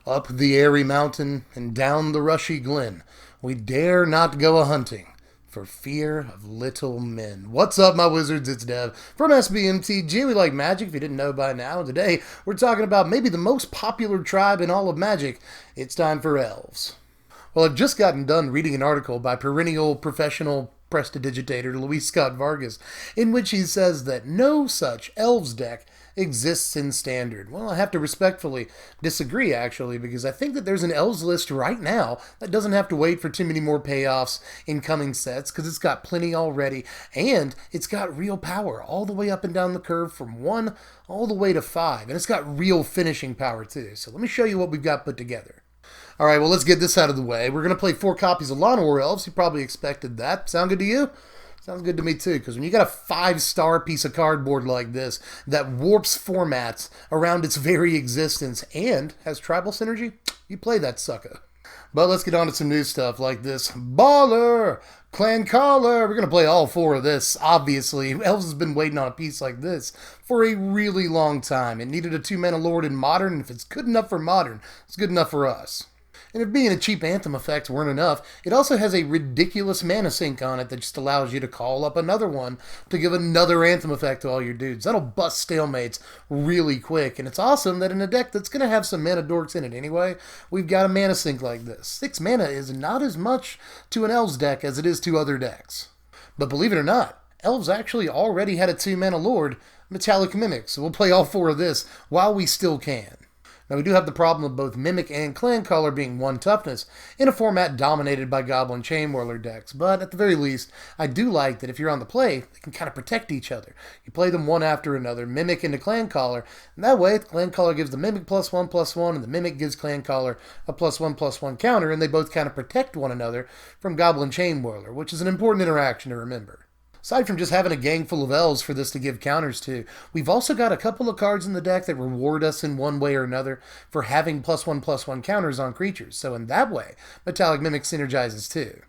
Up the airy mountain and down the rushy glen, we dare not go a-hunting for fear of little men. What's up, my wizards? It's Dev from Mtg. We like magic, if you didn't know by now. Today, we're talking about maybe the most popular tribe in all of magic. It's time for Elves. Well, I've just gotten done reading an article by perennial professional prestidigitator Luis Scott Vargas, in which he says that no such Elves deck exists in Standard. Well, I have to respectfully disagree, actually, because I think that there's an Elves list right now that doesn't have to wait for too many more payoffs in coming sets, because it's got plenty already, and it's got real power all the way up and down the curve from 1 all the way to 5, and it's got real finishing power too. So let me show you what we've got put together. Alright, well, let's get this out of the way. We're going to play 4 copies of Llanowar Elves. You probably expected that. Sound good to you? Sounds good to me too, because when you got a 5-star piece of cardboard like this that warps formats around its very existence and has tribal synergy, you play that sucker. But let's get on to some new stuff like this. Baller! Clan Caller! We're going to play all 4 of this, obviously. Elves has been waiting on a piece like this for a really long time. It needed a 2-mana lord in Modern, and if it's good enough for Modern, it's good enough for us. And if being a cheap Anthem effect weren't enough, it also has a ridiculous mana sink on it that just allows you to call up another one to give another Anthem effect to all your dudes. That'll bust stalemates really quick, and it's awesome that in a deck that's going to have some mana dorks in it anyway, we've got a mana sink like this. 6 mana is not as much to an Elves deck as it is to other decks. But believe it or not, Elves actually already had a 2-mana lord, Metallic Mimic, so we'll play all 4 of this while we still can. Now, we do have the problem of both Mimic and Clan Caller being 1 toughness in a format dominated by Goblin Chainwhirler decks, but at the very least, I do like that if you're on the play, they can kind of protect each other. You play them one after another, Mimic into Clan Caller, and that way, the Clan Caller gives the Mimic +1/+1, and the Mimic gives Clan Caller a +1/+1 counter, and they both kind of protect one another from Goblin Chainwhirler, which is an important interaction to remember. Aside from just having a gang full of elves for this to give counters to, we've also got a couple of cards in the deck that reward us in one way or another for having +1/+1 counters on creatures. So in that way, Metallic Mimic synergizes too.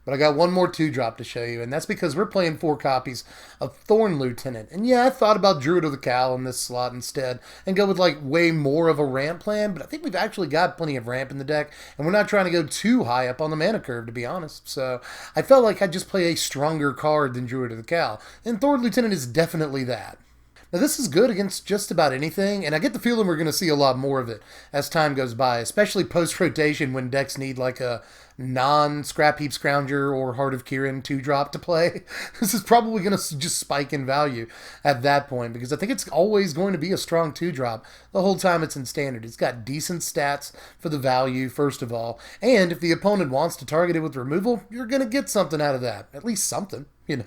But I got one more 2-drop to show you, and that's because we're playing 4 copies of Thorn Lieutenant. And yeah, I thought about Druid of the Cowl in this slot instead, and go with like way more of a ramp plan, but I think we've actually got plenty of ramp in the deck, and we're not trying to go too high up on the mana curve, to be honest. So I felt like I'd just play a stronger card than Druid of the Cowl, and Thorn Lieutenant is definitely that. Now, this is good against just about anything, and I get the feeling we're going to see a lot more of it as time goes by, especially post-rotation when decks need like a non-Scrap Heap Scrounger or Heart of Kirin 2-drop to play. This is probably going to just spike in value at that point, because I think it's always going to be a strong 2-drop the whole time it's in Standard. It's got decent stats for the value, first of all, and if the opponent wants to target it with removal, you're going to get something out of that, at least something. And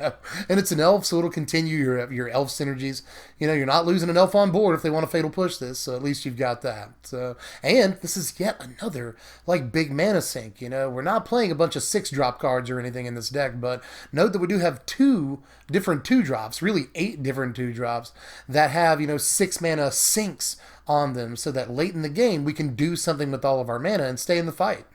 it's an elf, so it'll continue your elf synergies. You're not losing an elf on board if they want to fatal push this, so at least you've got that. So, and this is yet another, like, big mana sink. We're not playing a bunch of 6-drop cards or anything in this deck, but note that we do have 2 different 2-drops, really 8 different 2-drops, that have, 6 mana sinks on them, so that late in the game we can do something with all of our mana and stay in the fight.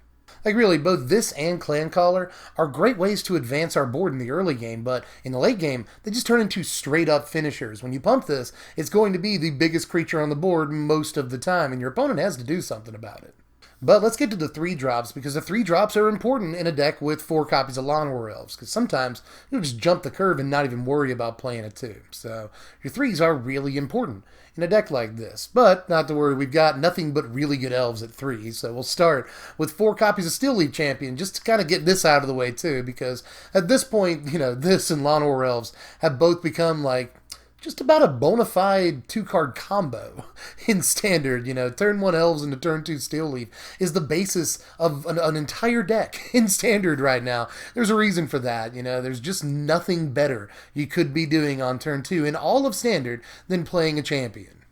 Like really, both this and Clan Caller are great ways to advance our board in the early game, but in the late game, they just turn into straight-up finishers. When you pump this, it's going to be the biggest creature on the board most of the time, and your opponent has to do something about it. But let's get to the 3-drops, because the 3-drops are important in a deck with 4 copies of Llanowar Elves, because sometimes you'll just jump the curve and not even worry about playing it too. So your 3s are really important in a deck like this. But not to worry, we've got nothing but really good elves at 3, so we'll start with 4 copies of Steel Leaf Champion, just to kind of get this out of the way too, because at this point, this and Llanowar Elves have both become like just about a bona fide 2-card combo in Standard. Turn 1 Elves into turn 2 Steel Leaf is the basis of an entire deck in Standard right now. There's a reason for that. There's just nothing better you could be doing on turn 2 in all of Standard than playing a champion.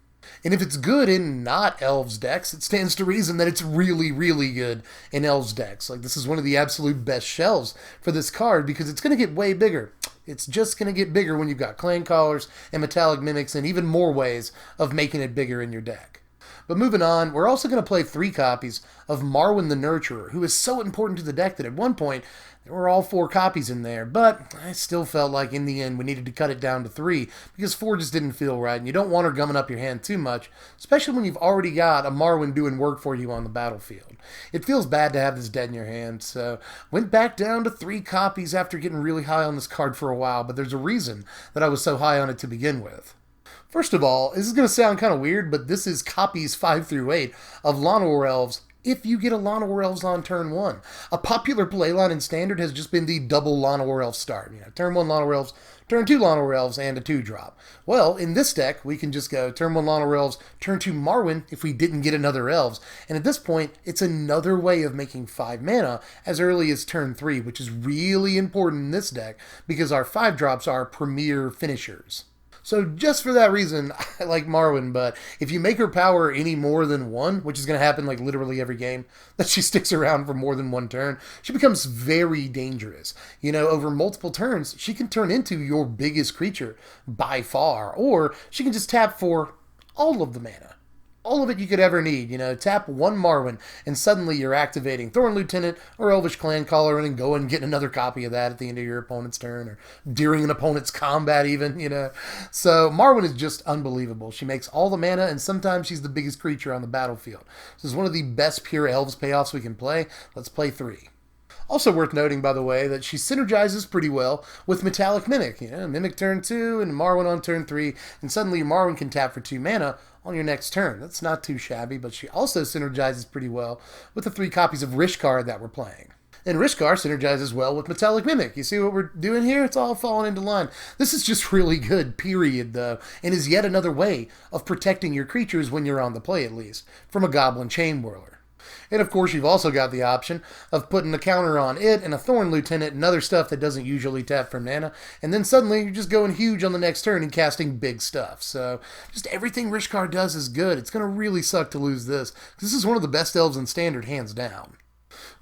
And if it's good in not Elves decks, it stands to reason that it's really, really good in Elves decks. Like, this is one of the absolute best shells for this card, because it's going to get way bigger. It's just going to get bigger when you've got Clan Callers and Metallic Mimics and even more ways of making it bigger in your deck. But moving on, we're also going to play 3 copies of Marwyn the Nurturer, who is so important to the deck that at one point there were all 4 copies in there, but I still felt like in the end we needed to cut it down to 3 because 4 just didn't feel right, and you don't want her gumming up your hand too much, especially when you've already got a Marwyn doing work for you on the battlefield. It feels bad to have this dead in your hand, so went back down to 3 copies after getting really high on this card for a while, but there's a reason that I was so high on it to begin with. First of all, this is going to sound kind of weird, but this is copies 5 through 8 of Llanowar Elves if you get a Llanowar Elves on turn 1. A popular playline in Standard has just been the double Llanowar Elves start. Turn 1 Llanowar Elves, turn 2 Llanowar Elves, and a 2-drop. Well, in this deck, we can just go turn 1 Llanowar Elves, turn 2 Marwyn if we didn't get another Elves. And at this point, it's another way of making 5 mana as early as turn 3, which is really important in this deck because our 5-drops are premier finishers. So just for that reason, I like Marwyn, but if you make her power any more than 1, which is going to happen like literally every game, that she sticks around for more than 1 turn, she becomes very dangerous. Over multiple turns, she can turn into your biggest creature by far, or she can just tap for all of the mana. All of it you could ever need, tap 1 Marwyn, and suddenly you're activating Thorn Lieutenant or Elvish Clan Caller and then go and get another copy of that at the end of your opponent's turn, or during an opponent's combat even, So Marwyn is just unbelievable. She makes all the mana, and sometimes she's the biggest creature on the battlefield. This is one of the best pure Elves payoffs we can play. Let's play 3. Also worth noting, by the way, that she synergizes pretty well with Metallic Mimic. Mimic turn 2 and Marwyn on turn 3, and suddenly Marwyn can tap for 2 mana on your next turn. That's not too shabby, but she also synergizes pretty well with the 3 copies of Rishkar that we're playing. And Rishkar synergizes well with Metallic Mimic. You see what we're doing here? It's all falling into line. This is just really good, period, though, and is yet another way of protecting your creatures when you're on the play, at least, from a Goblin Chain Whirler. And of course, you've also got the option of putting a counter on it and a Thorn Lieutenant and other stuff that doesn't usually tap for mana, and then suddenly you're just going huge on the next turn and casting big stuff. So just everything Rishkar does is good. It's going to really suck to lose this. This is one of the best Elves in Standard, hands down.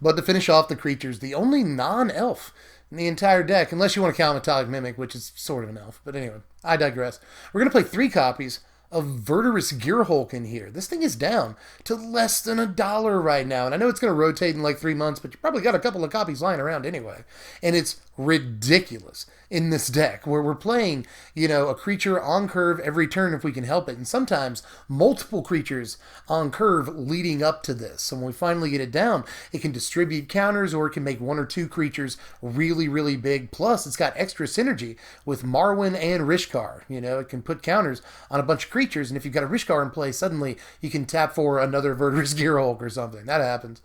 But to finish off the creatures, the only non-elf in the entire deck, unless you want to count Metallic Mimic, which is sort of an elf. But anyway, I digress. We're going to play 3 copies of Verdurous Gearhulk in here. This thing is down to less than $1 right now, and I know it's going to rotate in like 3 months, but you probably got a couple of copies lying around anyway. And it's ridiculous in this deck where we're playing, a creature on curve every turn if we can help it, and sometimes multiple creatures on curve leading up to this. So when we finally get it down, it can distribute counters, or it can make 1 or 2 creatures really, really big. Plus, it's got extra synergy with Marwyn and Rishkar. It can put counters on a bunch of creatures, and if you've got a Rishkar in play, suddenly you can tap for another Verdurous Gearhulk or something. That happens.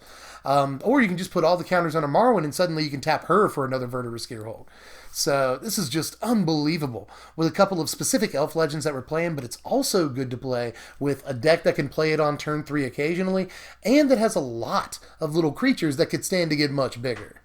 Or you can just put all the counters on a Marwyn, and suddenly you can tap her for another Verdurous Gearhulk. So this is just unbelievable with a couple of specific elf legends that we're playing, but it's also good to play with a deck that can play it on turn 3 occasionally, and that has a lot of little creatures that could stand to get much bigger.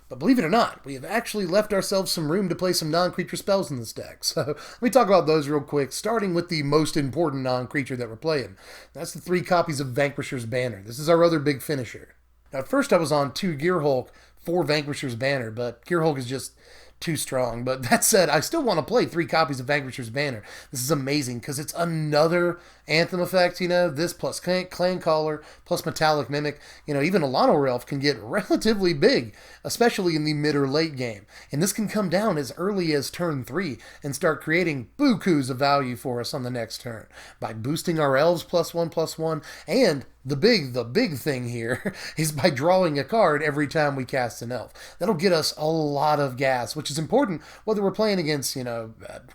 But believe it or not, we have actually left ourselves some room to play some non-creature spells in this deck. So let me talk about those real quick, starting with the most important non-creature that we're playing. That's the 3 copies of Vanquishers Banner. This is our other big finisher. Now at first I was on 2 Gearhulk, 4 Vanquishers Banner, but Gearhulk is just too strong. But that said, I still want to play 3 copies of Vanquishers Banner. This is amazing because it's another Anthem effect, this plus Clan Caller, plus Metallic Mimic. Even a Llanowar Elf can get relatively big, especially in the mid or late game. And this can come down as early as turn 3 and start creating bukus of value for us on the next turn by boosting our Elves +1/+1, and the big thing here is by drawing a card every time we cast an elf. That'll get us a lot of gas, which is important whether we're playing against,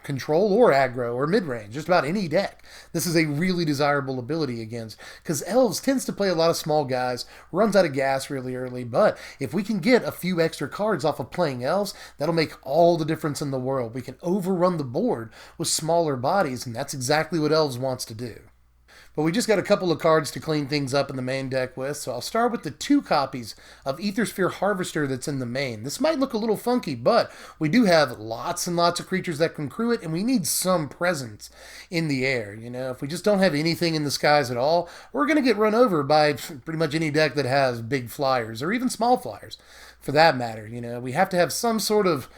control or aggro or mid-range, just about any deck. This is a really desirable ability against, because Elves tends to play a lot of small guys, runs out of gas really early, but if we can get a few extra cards off of playing Elves, that'll make all the difference in the world. We can overrun the board with smaller bodies, and that's exactly what Elves wants to do. But we just got a couple of cards to clean things up in the main deck with, so I'll start with the 2 copies of Aethersphere Harvester that's in the main. This might look a little funky, but we do have lots and lots of creatures that can crew it, and we need some presence in the air. If we just don't have anything in the skies at all, we're going to get run over by pretty much any deck that has big flyers, or even small flyers, for that matter. We have to have some sort of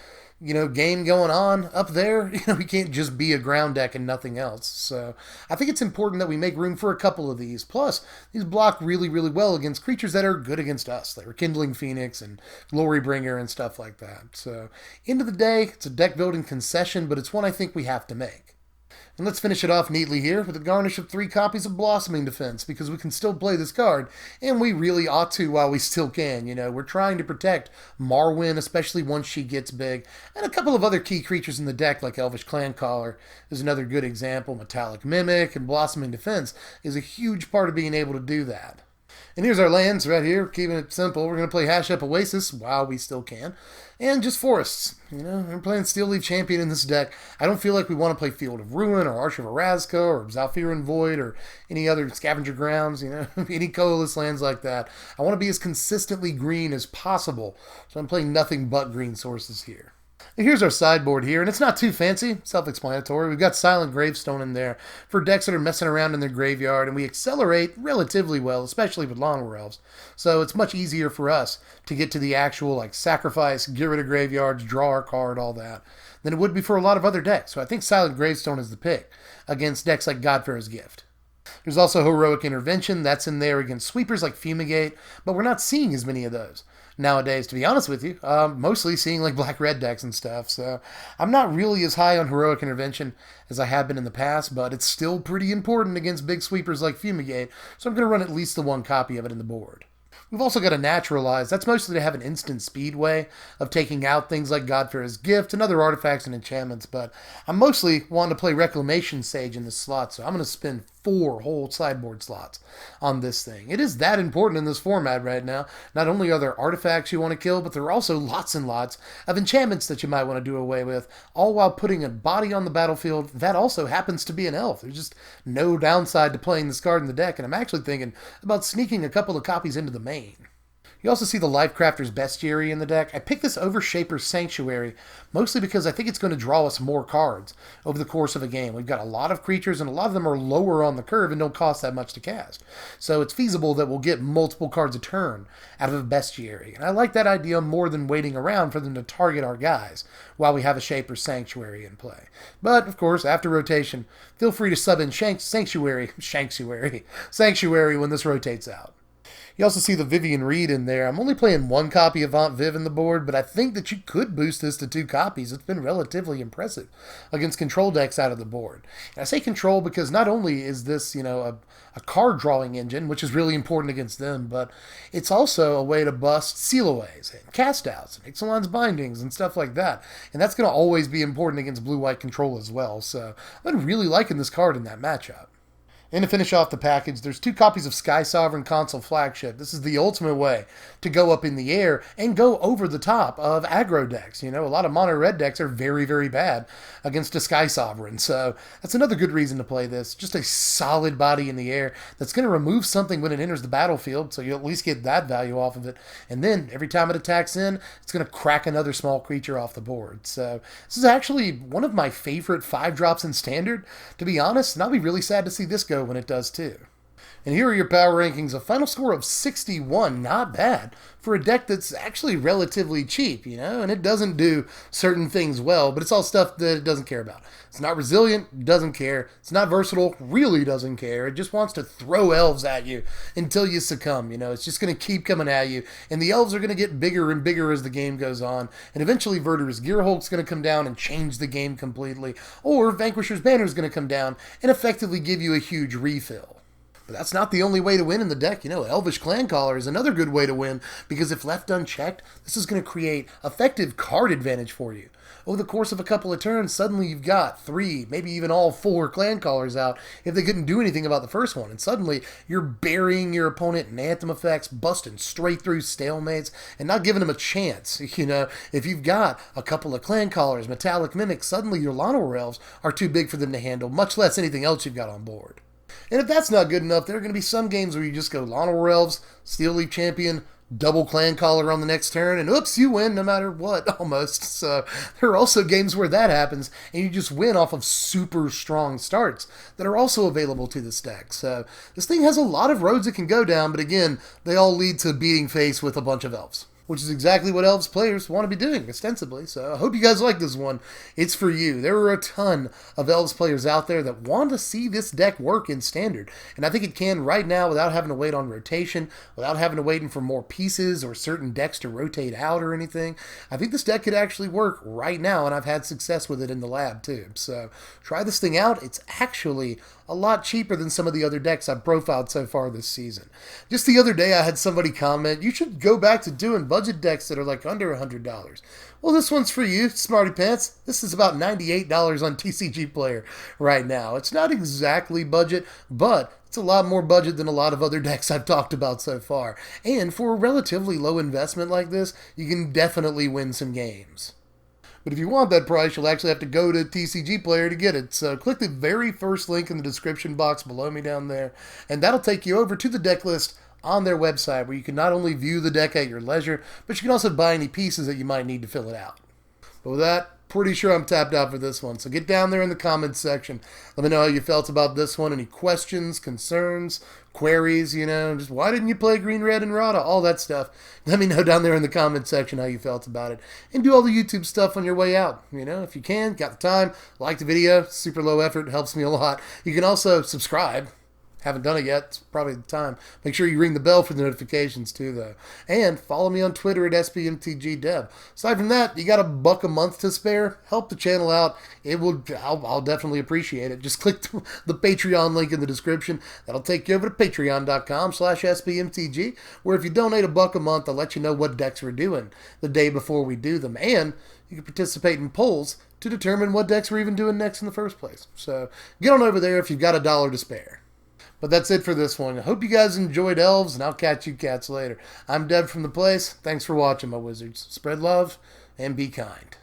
game going on up there. We can't just be a ground deck and nothing else. So I think it's important that we make room for a couple of these. Plus, these block really, really well against creatures that are good against us, like Kindling Phoenix and Glorybringer and stuff like that. So, end of the day, it's a deck building concession, but it's one I think we have to make. And let's finish it off neatly here with a garnish of 3 copies of Blossoming Defense, because we can still play this card, and we really ought to while we still can. We're trying to protect Marwyn, especially once she gets big, and a couple of other key creatures in the deck, like Elvish Clancaller is another good example. Metallic Mimic and Blossoming Defense is a huge part of being able to do that. And here's our lands right here, keeping it simple. We're going to play Hash Up Oasis while we still can. And just forests. We're playing Steel Leaf Champion in this deck. I don't feel like we want to play Field of Ruin or Arch of Orazca or Zalfiran Void or any other Scavenger Grounds, any colorless lands like that. I want to be as consistently green as possible. So I'm playing nothing but green sources here. Here's our sideboard here, and it's not too fancy, self-explanatory. We've got Silent Gravestone in there for decks that are messing around in their graveyard, and we accelerate relatively well, especially with Lawnmower Elves. So it's much easier for us to get to the actual, sacrifice, get rid of graveyards, draw our card, all that, than it would be for a lot of other decks. So I think Silent Gravestone is the pick against decks like Godfarer's Gift. There's also Heroic Intervention. That's in there against sweepers like Fumigate, but we're not seeing as many of those nowadays, to be honest with you. Mostly seeing black-red decks and stuff, so I'm not really as high on Heroic Intervention as I have been in the past, but it's still pretty important against big sweepers like Fumigate, so I'm going to run at least the 1 copy of it in the board. We've also got a Naturalize. That's mostly to have an instant speed way of taking out things like Godfarer's Gift and other artifacts and enchantments, but I'm mostly wanting to play Reclamation Sage in this slot, so I'm going to spend 4 whole sideboard slots on this thing. It is that important in this format right now. Not only are there artifacts you want to kill, but there are also lots and lots of enchantments that you might want to do away with, all while putting a body on the battlefield that also happens to be an elf. There's just no downside to playing this card in the deck, and I'm actually thinking about sneaking a couple of copies into the main. You also see the Lifecrafter's Bestiary in the deck. I picked this over Shaper's Sanctuary, mostly because I think it's going to draw us more cards over the course of a game. We've got a lot of creatures, and a lot of them are lower on the curve and don't cost that much to cast. So it's feasible that we'll get multiple cards a turn out of a Bestiary. And I like that idea more than waiting around for them to target our guys while we have a Shaper's Sanctuary in play. But, of course, after rotation, feel free to sub in Sanctuary when this rotates out. You also see the Vivian Reed in there. I'm only playing 1 copy of Aunt Viv in the board, but I think that you could boost this to 2 copies. It's been relatively impressive against control decks out of the board. And I say control because not only is this, a card drawing engine, which is really important against them, but it's also a way to bust seal-aways and cast-outs and Ixalan's Bindings and stuff like that. And that's going to always be important against blue-white control as well. So I've been really liking this card in that matchup. And to finish off the package, there's 2 copies of Sky Sovereign Console Flagship. This is the ultimate way to go up in the air and go over the top of aggro decks. A lot of mono red decks are very, very bad against a Sky Sovereign. So that's another good reason to play this. Just a solid body in the air that's going to remove something when it enters the battlefield, so you at least get that value off of it. And then every time it attacks in, it's going to crack another small creature off the board. So this is actually one of my favorite 5-drops in Standard, to be honest, and I'll be really sad to see this go when it does too. And here are your power rankings. A final score of 61, not bad for a deck that's actually relatively cheap, and it doesn't do certain things well, but it's all stuff that it doesn't care about. It's not resilient, doesn't care. It's not versatile, really doesn't care. It just wants to throw elves at you until you succumb. It's just going to keep coming at you, and the elves are going to get bigger and bigger as the game goes on, and eventually Verdur's Gearhulk's going to come down and change the game completely, or Vanquishers Banner is going to come down and effectively give you a huge refill. But that's not the only way to win in the deck. Elvish Clancaller is another good way to win, because if left unchecked, this is going to create effective card advantage for you. Over the course of a couple of turns, suddenly you've got 3, maybe even all 4 Clancallers out if they couldn't do anything about the first one. And suddenly you're burying your opponent in Anthem effects, busting straight through stalemates, and not giving them a chance. If you've got a couple of Clancallers, Metallic Mimics, suddenly your Lawnmower Elves are too big for them to handle, much less anything else you've got on board. And if that's not good enough, there are going to be some games where you just go Lawnmower Elves, Steel Leaf Champion, double Clancaller on the next turn, and oops, you win no matter what, almost. So there are also games where that happens, and you just win off of super strong starts that are also available to this deck. So this thing has a lot of roads it can go down, but again, they all lead to beating face with a bunch of elves. which is exactly what Elves players want to be doing, ostensibly. So I hope you guys like this one. It's for you. There are a ton of Elves players out there that want to see this deck work in Standard, and I think it can right now without having to wait on rotation, without having to wait for more pieces or certain decks to rotate out or anything. I think this deck could actually work right now, and I've had success with it in the lab too. So try this thing out. It's actually a lot cheaper than some of the other decks I've profiled so far this season. Just the other day I had somebody comment, you should go back to doing budget decks that are like under $100. Well, this one's for you, Smarty Pants. This is about $98 on TCG Player right now. It's not exactly budget, but it's a lot more budget than a lot of other decks I've talked about so far. And for a relatively low investment like this, you can definitely win some games. But if you want that price, you'll actually have to go to TCG Player to get it. So click the very first link in the description box below me down there, and that'll take you over to the deck list on their website where you can not only view the deck at your leisure, but you can also buy any pieces that you might need to fill it out. But with that, pretty sure I'm tapped out for this one. So get down there in the comments section. Let me know how you felt about this one. Any questions, concerns, queries, just why didn't you play Green, Red, and Rada? All that stuff. Let me know down there in the comments section how you felt about it. And do all the YouTube stuff on your way out. If you can, got the time, like the video. Super low effort, helps me a lot. You can also subscribe. Haven't done it yet, it's probably the time. Make sure you ring the bell for the notifications too, though. And follow me on Twitter at SBMTGDev. Aside from that, you got $1 a month to spare. Help the channel out. I'll definitely appreciate it. Just click the Patreon link in the description. That'll take you over to patreon.com/SBMTG, where if you donate $1 a month, I'll let you know what decks we're doing the day before we do them. And you can participate in polls to determine what decks we're even doing next in the first place. So get on over there if you've got $1 to spare. But that's it for this one. I hope you guys enjoyed Elves, and I'll catch you cats later. I'm Deb from The Place. Thanks for watching, my wizards. Spread love and be kind.